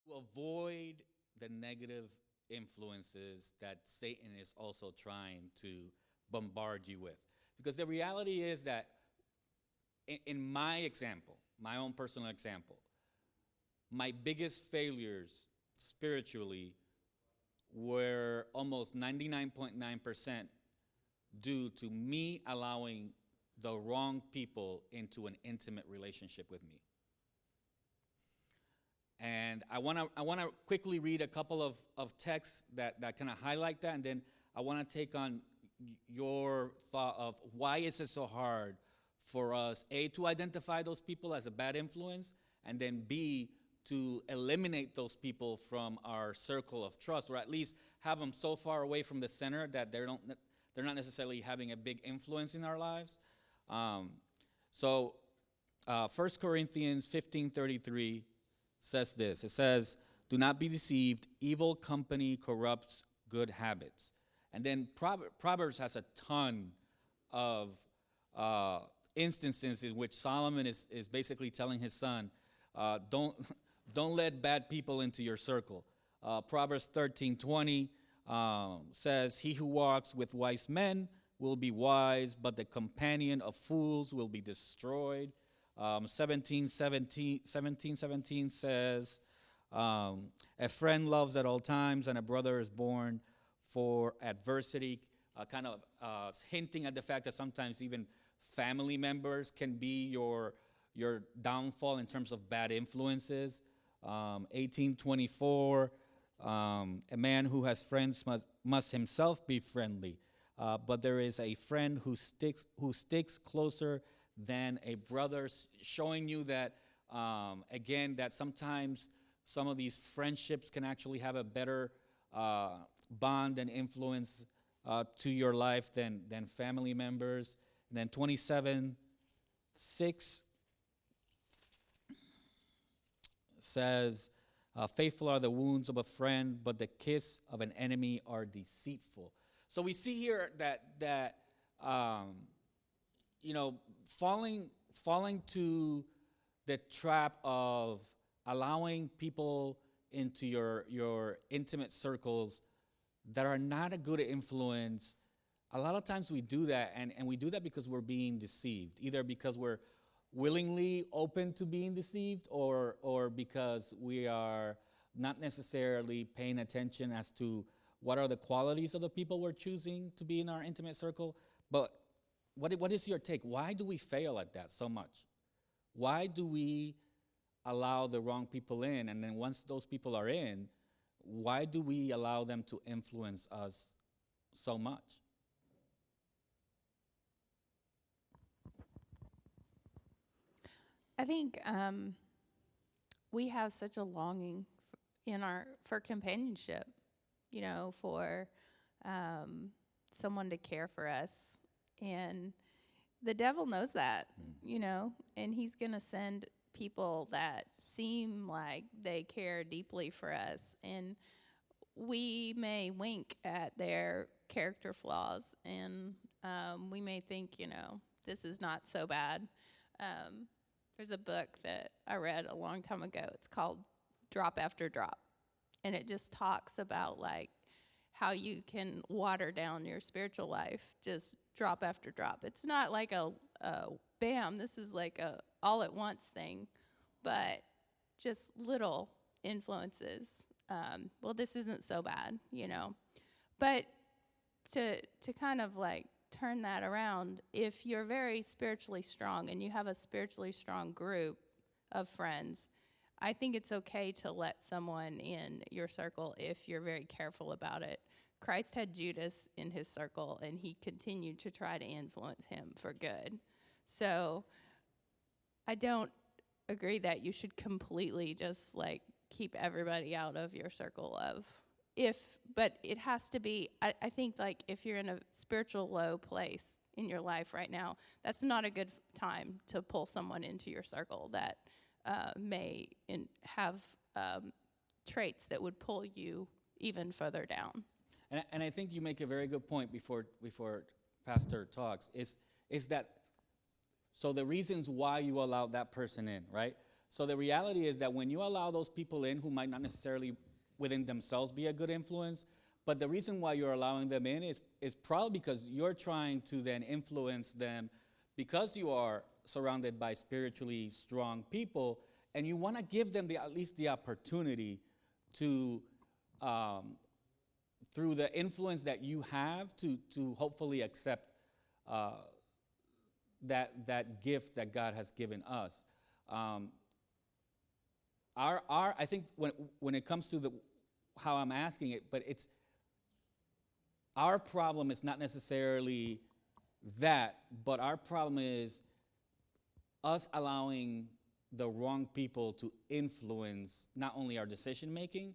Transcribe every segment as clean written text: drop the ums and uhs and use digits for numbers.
to avoid the negative influences that Satan is also trying to bombard you with. Because the reality is that in my example, my own personal example, my biggest failures spiritually were almost 99.9% due to me allowing the wrong people into an intimate relationship with me. And I want to quickly read a couple of texts that kind of highlight that, and then I want to take on your thought of why is it so hard for us, A, to identify those people as a bad influence, and then B, to eliminate those people from our circle of trust, or at least have them so far away from the center that they're not necessarily having a big influence in our lives. So 1 Corinthians 15:33 says this. It says, "Do not be deceived. Evil company corrupts good habits." And then Proverbs has a ton of instances in which Solomon is basically telling his son, don't let bad people into your circle. Proverbs 13:20 says, "He who walks with wise men will be wise, but the companion of fools will be destroyed." 17:17 says, "A friend loves at all times, and a brother is born for adversity," kind of hinting at the fact that sometimes even family members can be your downfall in terms of bad influences. 18:24, "A man who has friends must himself be friendly, but there is a friend who sticks closer than a brother," showing you that, again, that sometimes some of these friendships can actually have a better bond and influence to your life than family members. And then 27:6 says, "Faithful are the wounds of a friend, but the kiss of an enemy are deceitful." So we see here that falling to the trap of allowing people into your intimate circles that are not a good influence. A lot of times we do that, and we do that because we're being deceived, either because we're willingly open to being deceived, or because we are not necessarily paying attention as to what are the qualities of the people we're choosing to be in our intimate circle. But what is your take? Why do we fail at that so much? Why do we allow the wrong people in, and then once those people are in, why do we allow them to influence us so much? I think we have such a longing for companionship, for someone to care for us. And the devil knows that, and he's going to send people that seem like they care deeply for us. And we may wink at their character flaws, and we may think, this is not so bad. There's a book that I read a long time ago. It's called Drop After Drop. And it just talks about how you can water down your spiritual life, just drop after drop. It's not like a bam, this is like a all at once thing, but just little influences. Well, this isn't so bad, But to kind of turn that around, if you're very spiritually strong and you have a spiritually strong group of friends, I think it's okay to let someone in your circle if you're very careful about it. Christ had Judas in his circle, and he continued to try to influence him for good. So I don't agree that you should completely just keep everybody out of your circle but it has to be, I think if you're in a spiritual low place in your life right now, that's not a good time to pull someone into your circle that may have traits that would pull you even further down. And I think you make a very good point before Pastor talks, is that, so the reasons why you allow that person in, right? So the reality is that when you allow those people in who might not necessarily within themselves be a good influence, but the reason why you're allowing them in is probably because you're trying to then influence them because you are surrounded by spiritually strong people, and you want to give them at least the opportunity to, through the influence that you have, to hopefully accept that gift that God has given us. I think when it comes to how I'm asking it, but it's our problem is not necessarily that, but our problem is us allowing the wrong people to influence not only our decision making,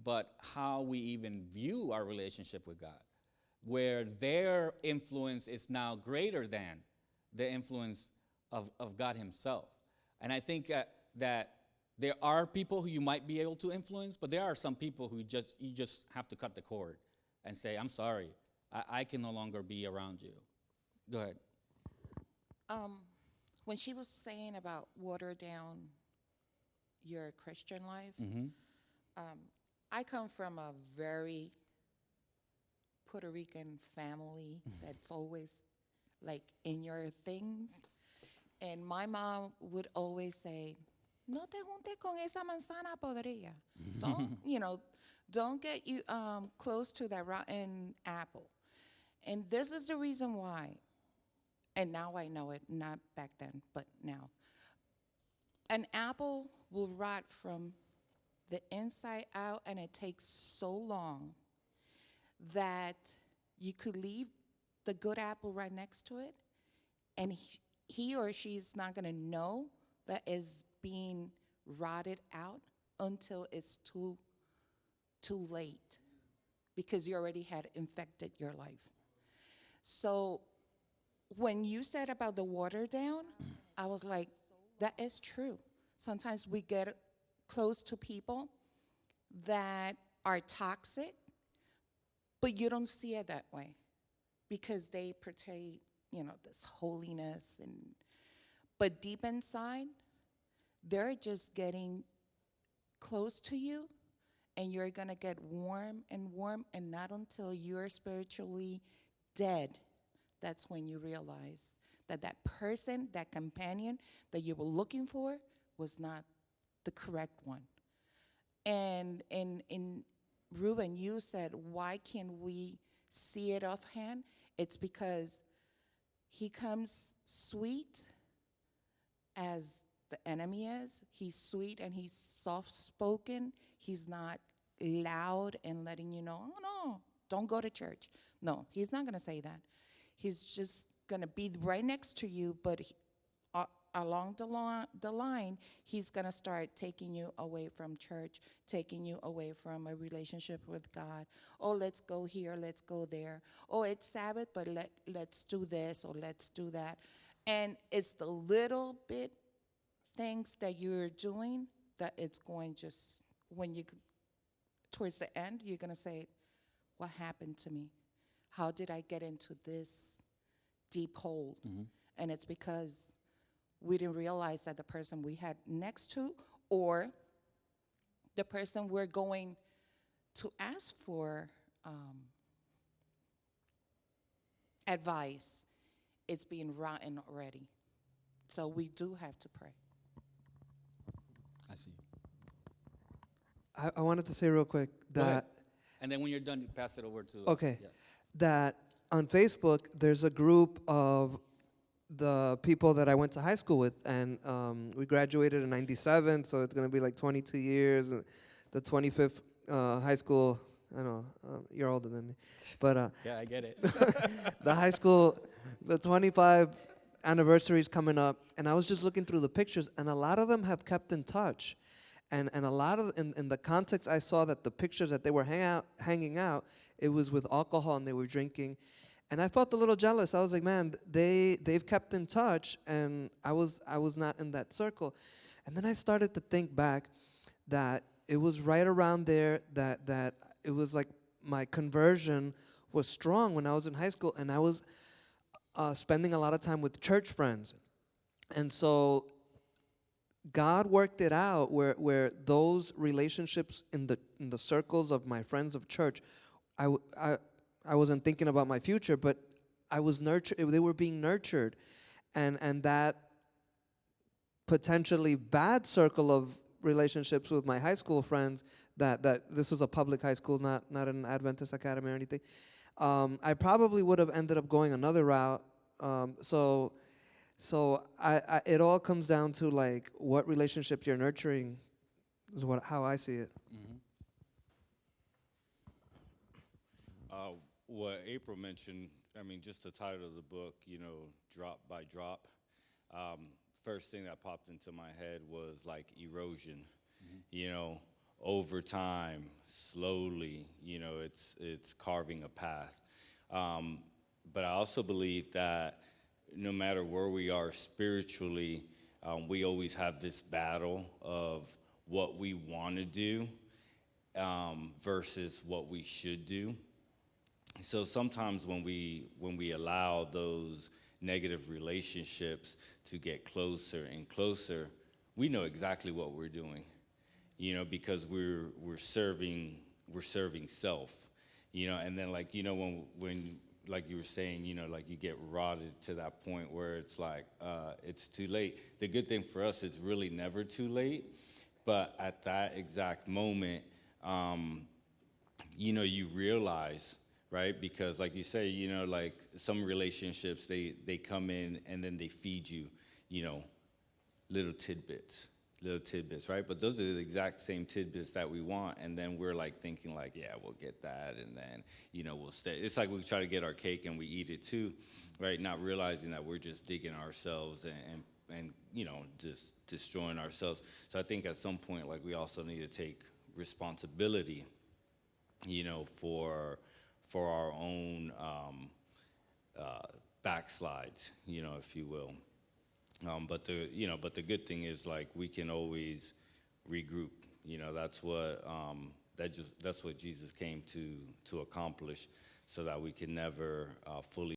but how we even view our relationship with God, where their influence is now greater than the influence of God himself. And I think that there are people who you might be able to influence, but there are some people who you just have to cut the cord and say, I'm sorry, I can no longer be around you. Go ahead. When she was saying about water down your Christian life, I come from a very Puerto Rican family that's always like in your things. And my mom would always say, no te juntes con esa manzana podrida. Don't get you close to that rotten apple. And this is the reason why. And now I know it, not back then, but now. An apple will rot from the inside out, and it takes so long that you could leave the good apple right next to it, and he or she's not going to know that it's being rotted out until it's too late, because you already had infected your life. So when you said about the water down, I was like, that is true. Sometimes we get close to people that are toxic, but you don't see it that way because they portray, this holiness, but deep inside, they're just getting close to you, and you're gonna get warm, and not until you're spiritually dead, that's when you realize that that person, that companion that you were looking for was not the correct one. And in Ruben, you said, why can't we see it offhand? It's because he comes sweet as the enemy is. He's sweet and he's soft-spoken. He's not loud and letting you know, oh no, don't go to church. No, he's not gonna say that. He's just gonna be right next to you, but along the line, he's gonna start taking you away from church, taking you away from a relationship with God. Oh, let's go here, let's go there. Oh, it's Sabbath, but let's do this or let's do that. And it's the little bit things that you're doing that it's going just, when you, towards the end, you're gonna say, what happened to me? How did I get into this deep hole? And it's because we didn't realize that the person we had next to, or the person we're going to ask for advice, it's being rotten already. So we do have to pray. I see. I wanted to say real quick Go ahead. that, And then when you're done, you pass it over to. okay, Yeah. that on Facebook, there's a group of the people that I went to high school with, and we graduated in '97, so it's going to be like 22 years. The 25th high school, I know, you're older than me, but Yeah, I get it. the high school, the 25 anniversary is coming up, and I was just looking through the pictures, and a lot of them have kept in touch. And a lot of, in the context I saw that the pictures that they were hanging out, it was with alcohol and they were drinking. And I felt a little jealous. I was like, man, they've kept in touch, and I was not in that circle. And then I started to think back that it was right around there that it was like my conversion was strong when I was in high school, and I was spending a lot of time with church friends. And so God worked it out where those relationships in the circles of my friends of church, I wasn't thinking about my future, but I was nurtured. They were being nurtured, and that potentially bad circle of relationships with my high school friends. That this was a public high school, not an Adventist academy or anything. I probably would have ended up going another route. So it all comes down to like what relationships you're nurturing is how I see it. What April mentioned, I mean, just the title of the book, drop by drop. First thing that popped into my head was like erosion, over time, slowly, it's carving a path. But I also believe that no matter where we are spiritually, we always have this battle of what we want to do versus what we should do. So sometimes when we allow those negative relationships to get closer and closer, we know exactly what we're doing, because we're serving self, and then when like you were saying, like you get rotted to that point where it's like it's too late. The good thing for us, it's really never too late, but at that exact moment, you realize. Right, because like you say, like some relationships, they come in and then they feed you, little tidbits, right? But those are the exact same tidbits that we want, and then we're like thinking like, yeah, we'll get that, and then we'll stay. It's like we try to get our cake and we eat it too, right? Not realizing that we're just digging ourselves and just destroying ourselves. So I think at some point, like we also need to take responsibility, for our own backslides, if you will. But the good thing is like we can always regroup. That's what Jesus came to accomplish, so that we can never fully